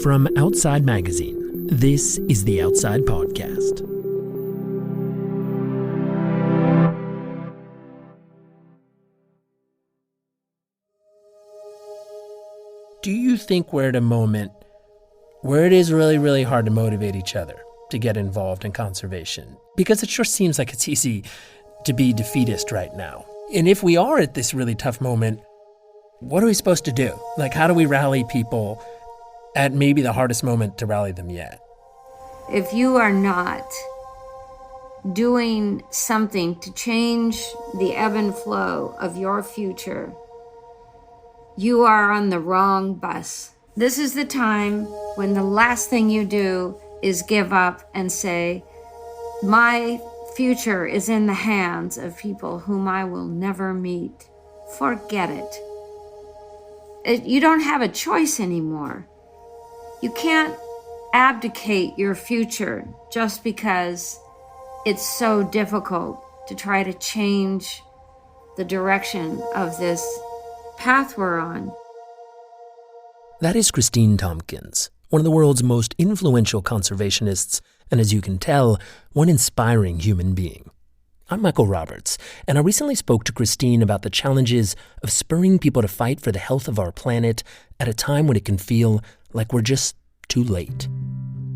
From Outside Magazine, this is the Outside Podcast. Do you think we're at a moment where it is really, really hard to motivate each other to get involved in conservation? Because it sure seems like it's easy to be defeatist right now. And if we are at this really tough moment, what are we supposed to do? Like, how do we rally people at maybe the hardest moment to rally them yet? If you are not doing something to change the ebb and flow of your future, you are on the wrong bus. This is the time when the last thing you do is give up and say, my future is in the hands of people whom I will never meet. Forget it. You don't have a choice anymore. You can't abdicate your future just because it's so difficult to try to change the direction of this path we're on. That is Kristine Tompkins, one of the world's most influential conservationists, and as you can tell, one inspiring human being. I'm Michael Roberts, and I recently spoke to Kristine about the challenges of spurring people to fight for the health of our planet at a time when it can feel like we're just too late.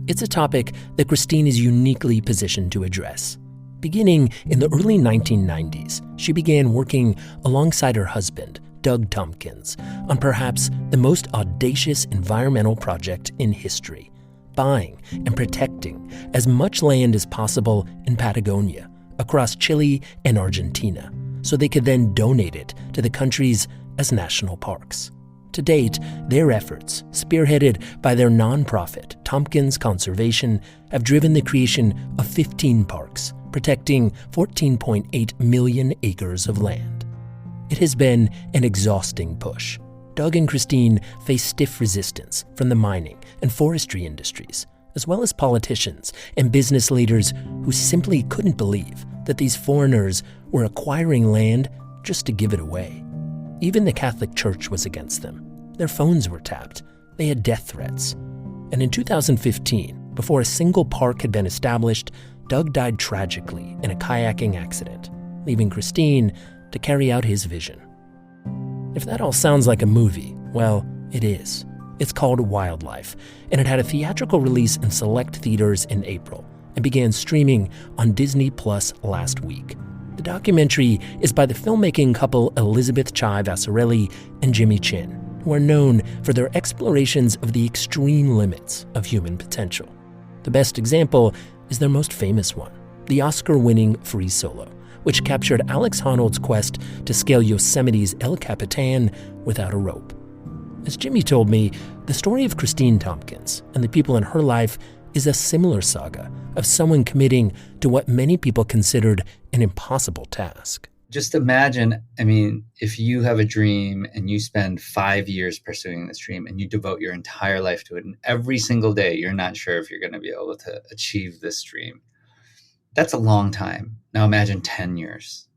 It's a topic that Kristine is uniquely positioned to address. Beginning in the early 1990s, she began working alongside her husband, Doug Tompkins, on perhaps the most audacious environmental project in history, buying and protecting as much land as possible in Patagonia, across Chile and Argentina, so they could then donate it to the countries as national parks. To date, their efforts, spearheaded by their nonprofit, Tompkins Conservation, have driven the creation of 15 parks, protecting 14.8 million acres of land. It has been an exhausting push. Doug and Kristine face stiff resistance from the mining and forestry industries, as well as politicians and business leaders who simply couldn't believe that these foreigners were acquiring land just to give it away. Even the Catholic Church was against them. Their phones were tapped. They had death threats. And in 2015, before a single park had been established, Doug died tragically in a kayaking accident, leaving Kristine to carry out his vision. If that all sounds like a movie, well, it is. It's called Wild Life, and it had a theatrical release in select theaters in April and began streaming on Disney Plus last week. The documentary is by the filmmaking couple Elizabeth Chai Vasarhelyi and Jimmy Chin, who are known for their explorations of the extreme limits of human potential. The best example is their most famous one, the Oscar-winning Free Solo, which captured Alex Honnold's quest to scale Yosemite's El Capitan without a rope. As Jimmy told me, the story of Kristine Tompkins and the people in her life is a similar saga of someone committing to what many people considered an impossible task. Just imagine, if you have a dream and you spend 5 years pursuing this dream and you devote your entire life to it, and every single day you're not sure if you're going to be able to achieve this dream. That's a long time. Now imagine 10 years.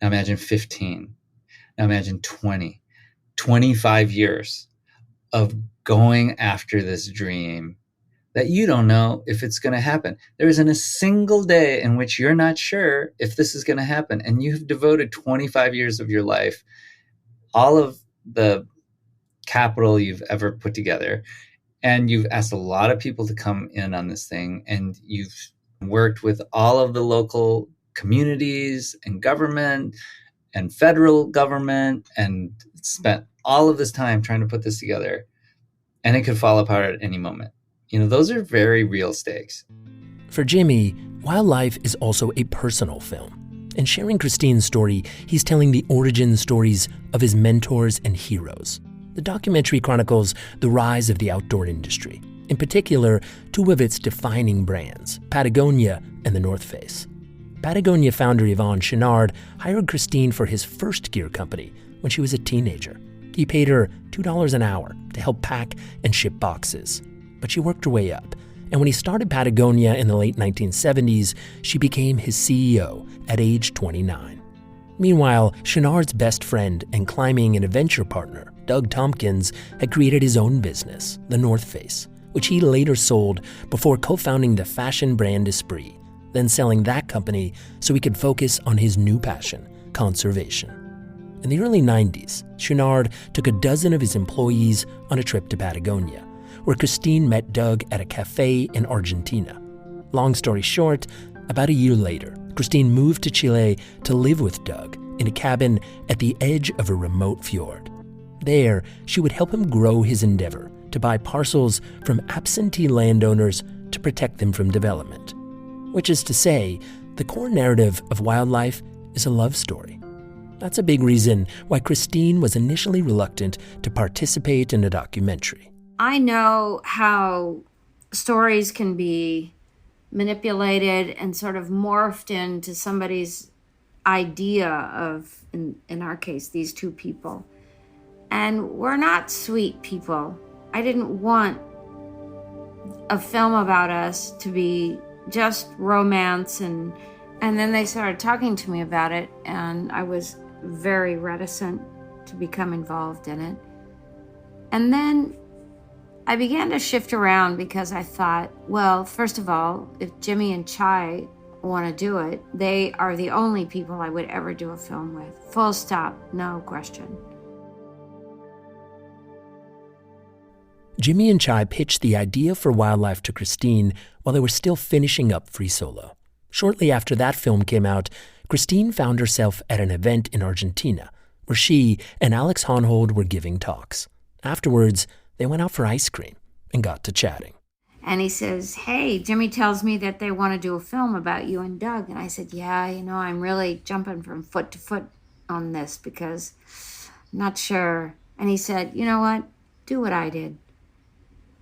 Now imagine 15. Now imagine 20, 25 years of going after this dream that you don't know if it's going to happen. There isn't a single day in which you're not sure if this is going to happen. And you've devoted 25 years of your life, all of the capital you've ever put together, and you've asked a lot of people to come in on this thing, and you've worked with all of the local communities and government and federal government and spent all of this time trying to put this together, and it could fall apart at any moment. Those are very real stakes. For Jimmy, Wild Life is also a personal film. In sharing Kristine's story, he's telling the origin stories of his mentors and heroes. The documentary chronicles the rise of the outdoor industry, in particular, two of its defining brands, Patagonia and the North Face. Patagonia founder Yvon Chouinard hired Kristine for his first gear company when she was a teenager. He paid her $2 an hour to help pack and ship boxes. But she worked her way up, and when he started Patagonia in the late 1970s, she became his CEO at age 29. Meanwhile, Chouinard's best friend and climbing and adventure partner, Doug Tompkins, had created his own business, the North Face, which he later sold before co-founding the fashion brand Esprit, then selling that company so he could focus on his new passion, conservation. In the early 90s, Chouinard took a dozen of his employees on a trip to Patagonia, where Kristine met Doug at a cafe in Argentina. Long story short, about a year later, Kristine moved to Chile to live with Doug in a cabin at the edge of a remote fjord. There, she would help him grow his endeavor to buy parcels from absentee landowners to protect them from development. Which is to say, the core narrative of Wild Life is a love story. That's a big reason why Kristine was initially reluctant to participate in a documentary. I know how stories can be manipulated and sort of morphed into somebody's idea of, in our case, these two people. And we're not sweet people. I didn't want a film about us to be just romance, and then they started talking to me about it, and I was very reticent to become involved in it. And then I began to shift around because I thought, well, first of all, if Jimmy and Chai want to do it, they are the only people I would ever do a film with. Full stop, no question. Jimmy and Chai pitched the idea for Wild Life to Kristine while they were still finishing up Free Solo. Shortly after that film came out, Kristine found herself at an event in Argentina where she and Alex Honnold were giving talks. Afterwards, they went out for ice cream and got to chatting. And he says, hey, Jimmy tells me that they want to do a film about you and Doug. And I said, yeah, I'm really jumping from foot to foot on this because I'm not sure. And he said, you know what? Do what I did.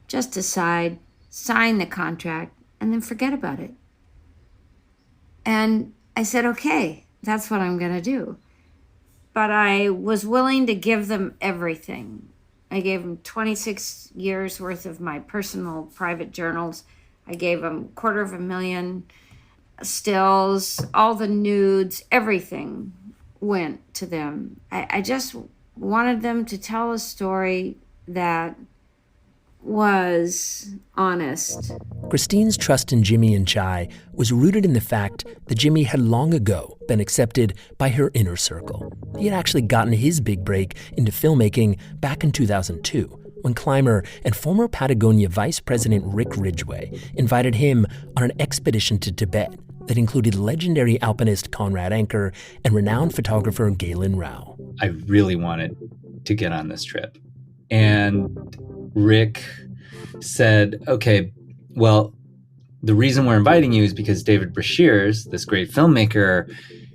Just decide, sign the contract, and then forget about it. And I said, okay, that's what I'm going to do. But I was willing to give them everything. I gave them 26 years worth of my personal private journals. I gave them $250,000 stills, all the nudes, everything went to them. I just wanted them to tell a story that was honest. Kristine's trust in Jimmy and Chai was rooted in the fact that Jimmy had long ago been accepted by her inner circle. He had actually gotten his big break into filmmaking back in 2002, when climber and former Patagonia Vice President Rick Ridgeway invited him on an expedition to Tibet that included legendary alpinist Conrad Anker and renowned photographer Galen Rao. I really wanted to get on this trip. And Rick said, okay, well, the reason we're inviting you is because David Brashears, this great filmmaker.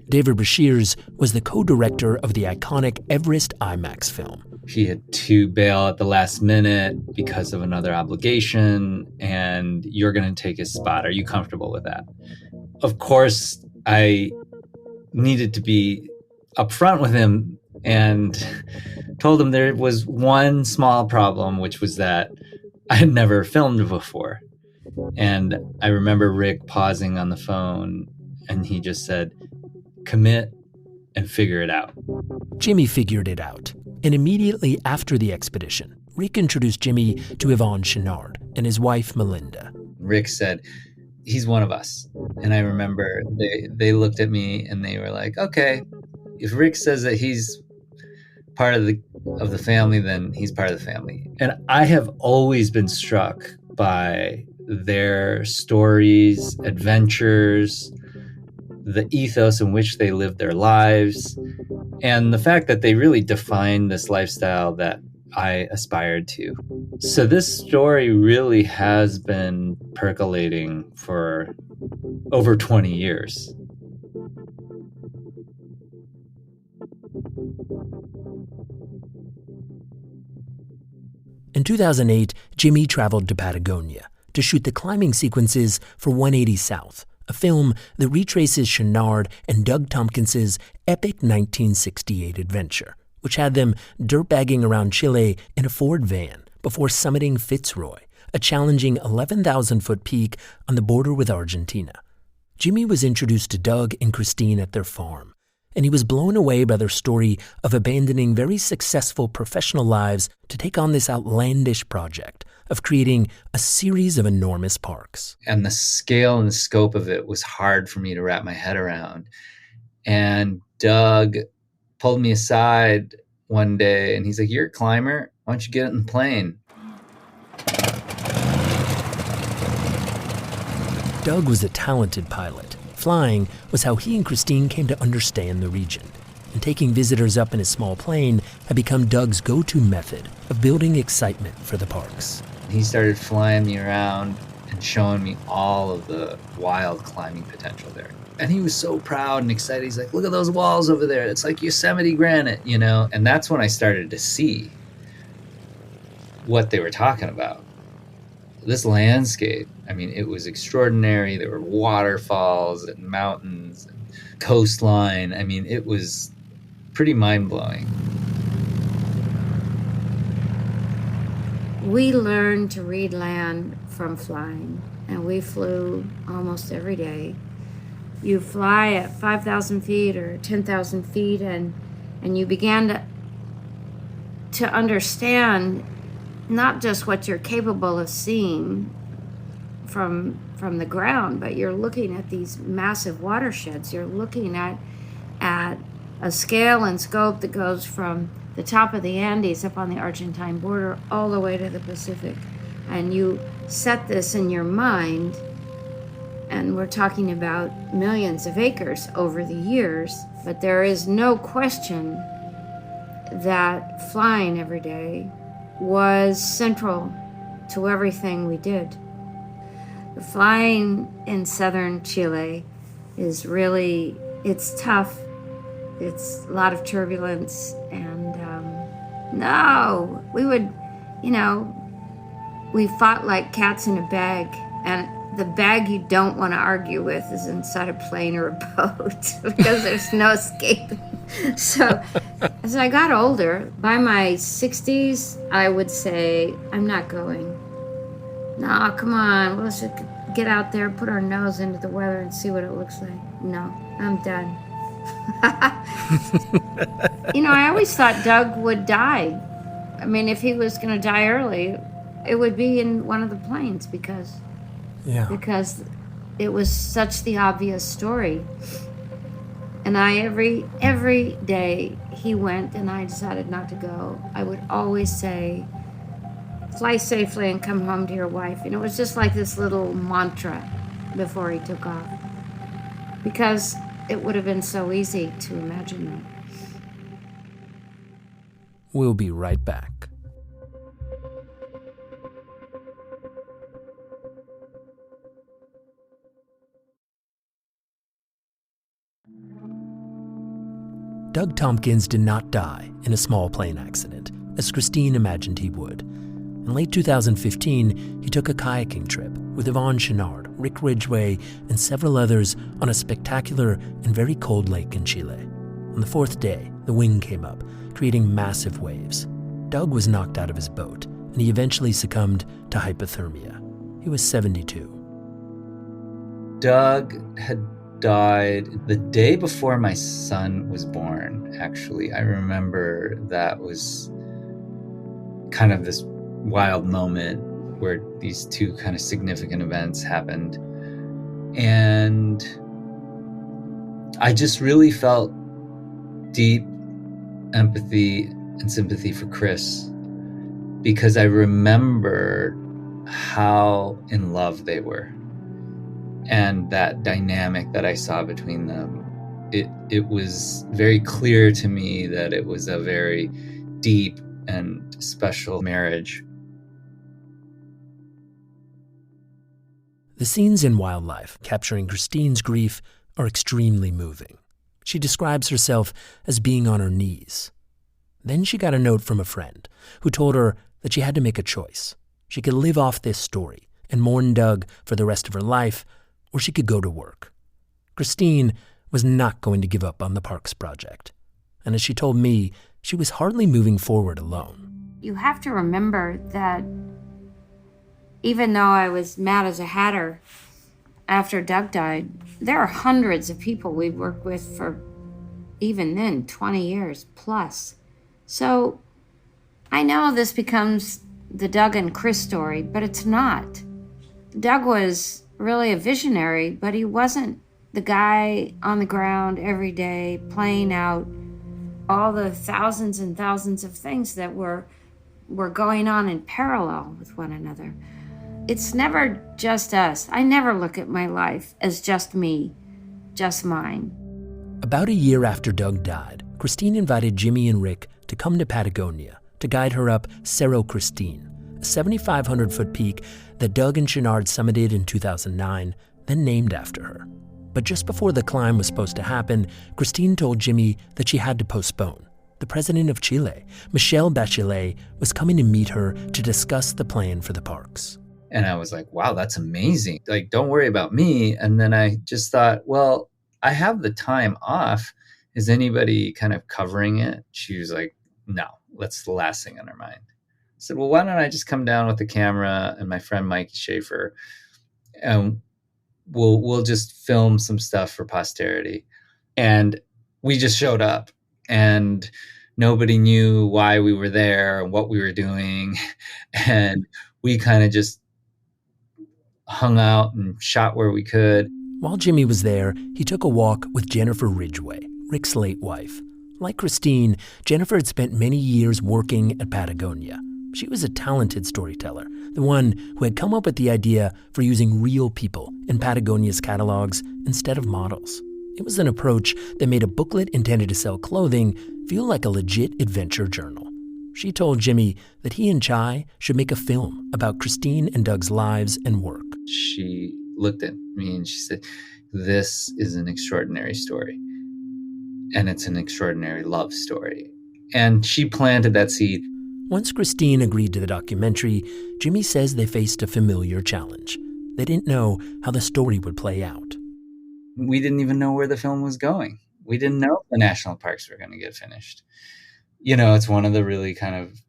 David Brashears was the co-director of the iconic Everest IMAX film. He had to bail at the last minute because of another obligation, and you're going to take his spot. Are you comfortable with that? Of course, I needed to be upfront with him and told him there was one small problem, which was that I had never filmed before. And I remember Rick pausing on the phone, and he just said, commit and figure it out. Jimmy figured it out. And immediately after the expedition, Rick introduced Jimmy to Yvon Chouinard and his wife, Melinda. Rick said, he's one of us. And I remember they looked at me and they were like, okay, if Rick says that he's part of the family, then he's part of the family. And I have always been struck by their stories, adventures, the ethos in which they live their lives, and the fact that they really define this lifestyle that I aspired to. So this story really has been percolating for over 20 years. In 2008, Jimmy traveled to Patagonia to shoot the climbing sequences for 180 South, a film that retraces Chouinard and Doug Tompkins' epic 1968 adventure, which had them dirtbagging around Chile in a Ford van before summiting Fitzroy, a challenging 11,000-foot peak on the border with Argentina. Jimmy was introduced to Doug and Kristine at their farm, and he was blown away by their story of abandoning very successful professional lives to take on this outlandish project of creating a series of enormous parks. And the scale and the scope of it was hard for me to wrap my head around. And Doug pulled me aside one day and he's like, "You're a climber. Why don't you get in the plane?" Doug was a talented pilot. Flying was how he and Kristine came to understand the region. And taking visitors up in his small plane had become Doug's go-to method of building excitement for the parks. He started flying me around and showing me all of the wild climbing potential there. And he was so proud and excited. He's like, "Look at those walls over there. It's like Yosemite granite, you know?" And that's when I started to see what they were talking about. This landscape, I mean, it was extraordinary. There were waterfalls and mountains and coastline. I mean, it was pretty mind-blowing. We learned to read land from flying, and we flew almost every day. You fly at 5,000 feet or 10,000 feet, and you began to understand not just what you're capable of seeing from the ground, but you're looking at these massive watersheds. You're looking at a scale and scope that goes from the top of the Andes up on the Argentine border all the way to the Pacific. And you set this in your mind, and we're talking about millions of acres over the years, but there is no question that flying every day was central to everything we did. The flying in southern Chile is really, it's tough. It's a lot of turbulence, and no, we would, we fought like cats in a bag, and the bag you don't want to argue with is inside a plane or a boat because there's no escaping. So as I got older, by my 60s, I would say, I'm not going. No, come on, let's just get out there, put our nose into the weather and see what it looks like. No, I'm done. I always thought Doug would die. I mean, if he was going to die early, it would be in one of the planes because it was such the obvious story. And every day he went and I decided not to go, I would always say, "Fly safely and come home to your wife." And it was just like this little mantra before he took off, because it would have been so easy to imagine that. We'll be right back. Doug Tompkins did not die in a small plane accident, as Kristine imagined he would. In late 2015, he took a kayaking trip with Yvon Chouinard, Rick Ridgeway, and several others on a spectacular and very cold lake in Chile. On the fourth day, the wind came up, creating massive waves. Doug was knocked out of his boat, and he eventually succumbed to hypothermia. He was 72. Doug had died the day before my son was born, actually. I remember that was kind of this wild moment where these two kind of significant events happened. And I just really felt deep empathy and sympathy for Chris, because I remember how in love they were. And that dynamic that I saw between them, it was very clear to me that it was a very deep and special marriage. The scenes in Wild Life capturing Kristine's grief are extremely moving. She describes herself as being on her knees. Then she got a note from a friend who told her that she had to make a choice. She could live off this story and mourn Doug for the rest of her life, or she could go to work. Kristine was not going to give up on the Parks project. And as she told me, she was hardly moving forward alone. You have to remember that even though I was mad as a hatter after Doug died, there are hundreds of people we've worked with for, even then, 20 years plus. So I know this becomes the Doug and Chris story, but it's not. Doug was really a visionary, but he wasn't the guy on the ground every day playing out all the thousands and thousands of things that were going on in parallel with one another. It's never just us. I never look at my life as just me, just mine. About a year after Doug died, Kristine invited Jimmy and Rick to come to Patagonia to guide her up Cerro Kristine, a 7,500-foot peak that Doug and Chouinard summited in 2009, then named after her. But just before the climb was supposed to happen, Kristine told Jimmy that she had to postpone. The president of Chile, Michelle Bachelet, was coming to meet her to discuss the plan for the parks. And I was like, wow, that's amazing. Like, don't worry about me. And then I just thought, well, I have the time off. Is anybody kind of covering it? She was like, no, that's the last thing on her mind. I said, well, why don't I just come down with the camera and my friend Mike Schaefer, and we'll just film some stuff for posterity. And we just showed up, and nobody knew why we were there and what we were doing. And we kind of just hung out and shot where we could. While Jimmy was there, he took a walk with Jennifer Ridgeway, Rick's late wife. Like Kristine, Jennifer had spent many years working at Patagonia. She was a talented storyteller, the one who had come up with the idea for using real people in Patagonia's catalogs instead of models. It was an approach that made a booklet intended to sell clothing feel like a legit adventure journal. She told Jimmy that he and Chai should make a film about Kristine and Doug's lives and work. She looked at me and she said, this is an extraordinary story. And it's an extraordinary love story. And she planted that seed. Once Kristine agreed to the documentary, Jimmy says they faced a familiar challenge. They didn't know how the story would play out. We didn't even know where the film was going. We didn't know the national parks were going to get finished. You know, it's one of the really kind of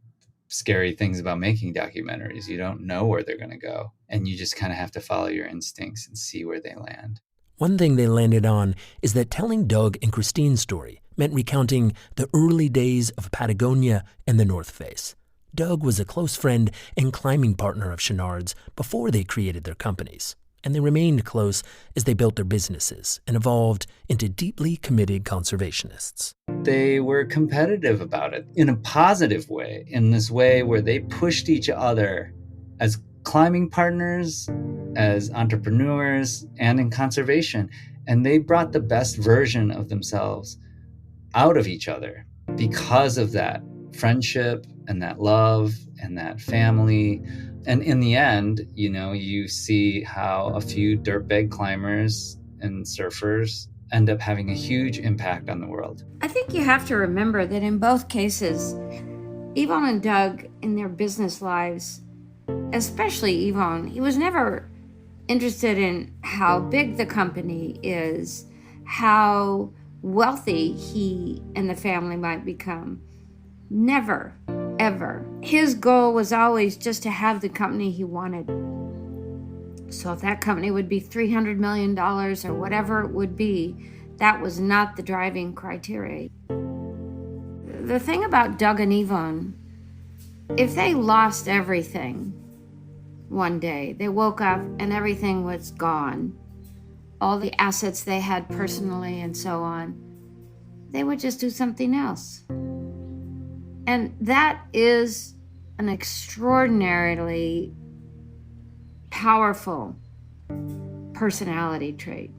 scary things about making documentaries. You don't know where they're going to go, and you just kind of have to follow your instincts and see where they land. One thing they landed on is that telling Doug and Kristine's story meant recounting the early days of Patagonia and the North Face. Doug was a close friend and climbing partner of Chouinard's before they created their companies, and they remained close as they built their businesses and evolved into deeply committed conservationists. They were competitive about it in a positive way, in this way where they pushed each other as climbing partners, as entrepreneurs, and in conservation. And they brought the best version of themselves out of each other because of that friendship and that love and that family. And in the end, you know, you see how a few dirtbag climbers and surfers end up having a huge impact on the world. I think you have to remember that in both cases, Yvon and Doug, in their business lives, especially Yvon, he was never interested in how big the company is, how wealthy he and the family might become. Never, ever. His goal was always just to have the company he wanted. So if that company would be $300 million or whatever it would be, that was not the driving criteria. The thing about Doug and Yvon, if they lost everything one day, they woke up and everything was gone, all the assets they had personally and so on, they would just do something else. And that is an extraordinarily powerful personality trait.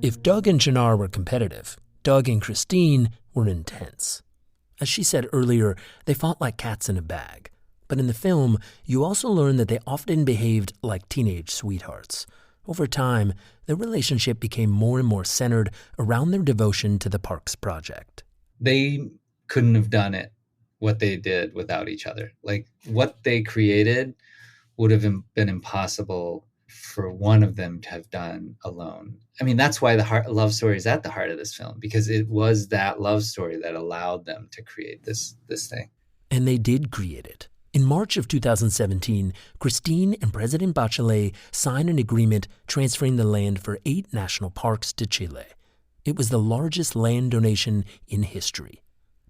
If Doug and Chouinard were competitive, Doug and Kristine were intense. As she said earlier, they fought like cats in a bag. But in the film, you also learn that they often behaved like teenage sweethearts. Over time, their relationship became more and more centered around their devotion to the parks project. They couldn't have done it, what they did, without each other. Like, what they created would have been impossible for one of them to have done alone. I mean, that's why the love story is at the heart of this film, because it was that love story that allowed them to create this thing. And they did create it. In March of 2017, Kristine and President Bachelet signed an agreement transferring the land for 8 national parks to Chile. It was the largest land donation in history.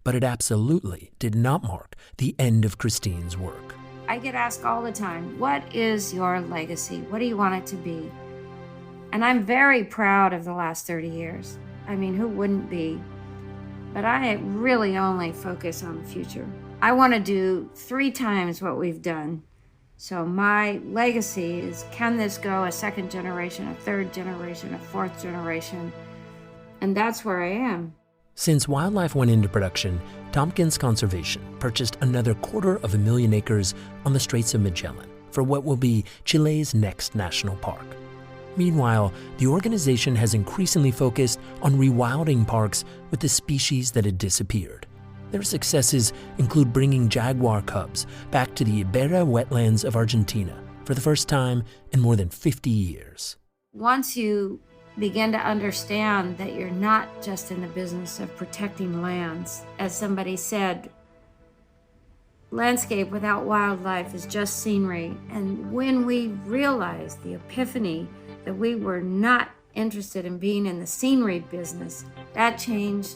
but it absolutely did not mark the end of Kristine's work. I get asked all the time, what is your legacy? What do you want it to be? And I'm very proud of the last 30 years. I mean, who wouldn't be? But I really only focus on the future. I want to do 3 times what we've done. So my legacy is, can this go a second generation, a third generation, a fourth generation? And that's where I am. Since Wild Life went into production, Tompkins Conservation purchased another 250,000 acres on the Straits of Magellan for what will be Chile's next national park. Meanwhile, the organization has increasingly focused on rewilding parks with the species that had disappeared. Their successes include bringing jaguar cubs back to the Iberra wetlands of Argentina for the first time in more than 50 years. Once you begin to understand that you're not just in the business of protecting lands, as somebody said, landscape without wildlife is just scenery. And when we realized the epiphany that we were not interested in being in the scenery business, that changed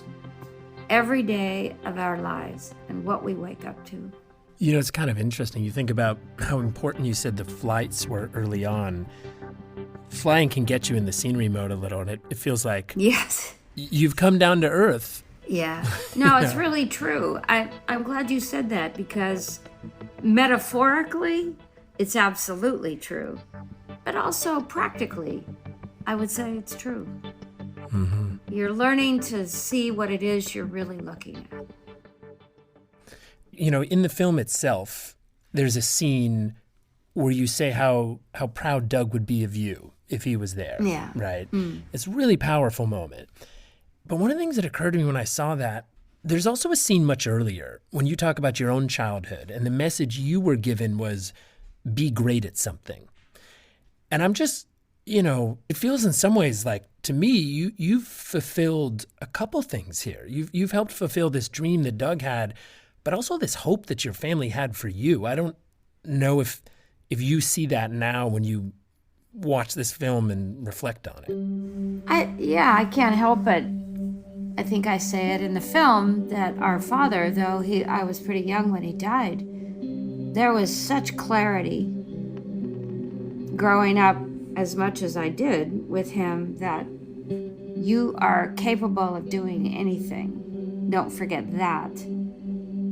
every day of our lives and what we wake up to. You know, it's kind of interesting. You think about how important you said the flights were early on. Flying can get you in the scenery mode a little, and it feels like Yes. You've come down to earth. Yeah. No, it's really true. I'm glad you said that, because metaphorically, it's absolutely true. But also practically, I would say it's true. Mm-hmm. You're learning to see what it is you're really looking at. You know, in the film itself, there's a scene where you say how proud Doug would be of you if he was there. Yeah. Right? It's a really powerful moment. But one of the things that occurred to me when I saw that, there's also a scene much earlier when you talk about your own childhood, and the message you were given was, be great at something. And I'm just, you know, it feels in some ways like, to me, you've fulfilled a couple things here. You've helped fulfill this dream that Doug had, but also this hope that your family had for you. I don't know if you see that now when you watch this film and reflect on it. I can't help but, I think I say it in the film, that our father, though I was pretty young when he died, there was such clarity growing up as much as I did with him, that you are capable of doing anything. Don't forget that.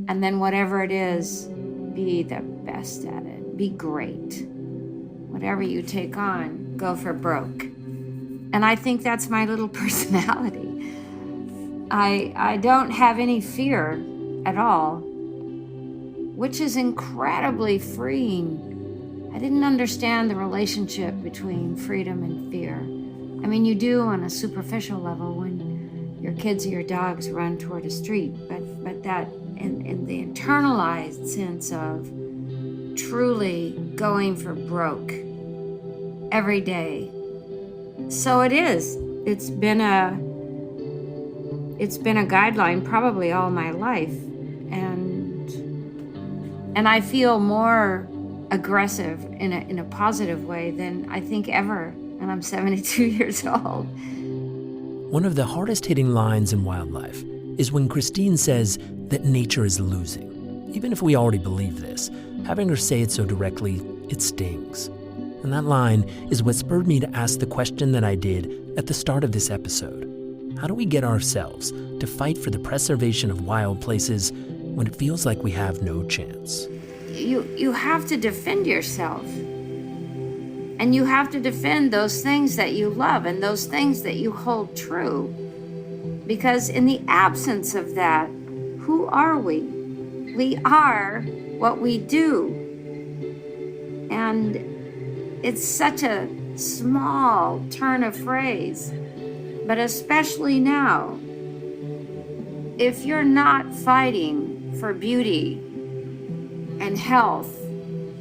And then whatever it is, be the best at it. Be great. Whatever you take on, go for broke. And I think that's my little personality. I don't have any fear at all, which is incredibly freeing. I didn't understand the relationship between freedom and fear. I mean, you do on a superficial level when your kids or your dogs run toward a street, but that in the internalized sense of truly going for broke every day. So it is. It's been a guideline probably all my life, and I feel more aggressive in a positive way than I think ever, and I'm 72 years old. One of the hardest hitting lines in Wild Life is when Kristine says that nature is losing. Even if we already believe this, having her say it so directly, it stings. And that line is what spurred me to ask the question that I did at the start of this episode. How do we get ourselves to fight for the preservation of wild places when it feels like we have no chance? You have to defend yourself. And you have to defend those things that you love and those things that you hold true. Because in the absence of that, who are we? We are what we do. And it's such a small turn of phrase, but especially now, if you're not fighting for beauty and health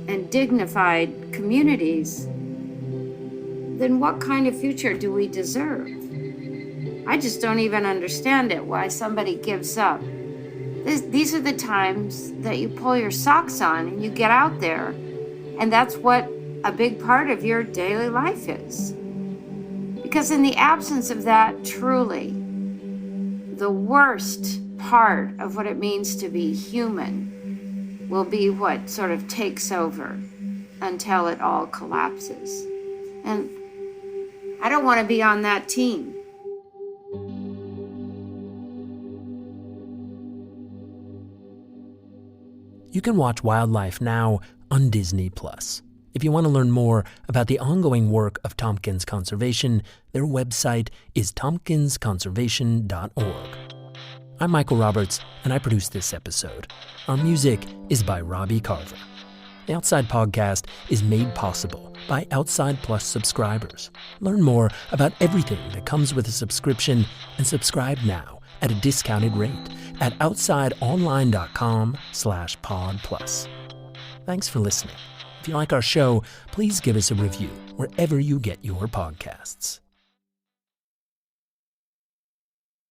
and dignified communities, then what kind of future do we deserve? I just don't even understand it, why somebody gives up. These are the times that you pull your socks on and you get out there, and that's what a big part of your daily life is. Because in the absence of that, truly, the worst part of what it means to be human will be what sort of takes over until it all collapses. And I don't want to be on that team. You can watch Wild Life now on Disney+. If you want to learn more about the ongoing work of Tompkins Conservation, their website is tompkinsconservation.org. I'm Michael Roberts, and I produced this episode. Our music is by Robbie Carver. The Outside Podcast is made possible by Outside Plus subscribers. Learn more about everything that comes with a subscription and subscribe now at a discounted rate at outsideonline.com/podplus. Thanks for listening. If you like our show, please give us a review wherever you get your podcasts.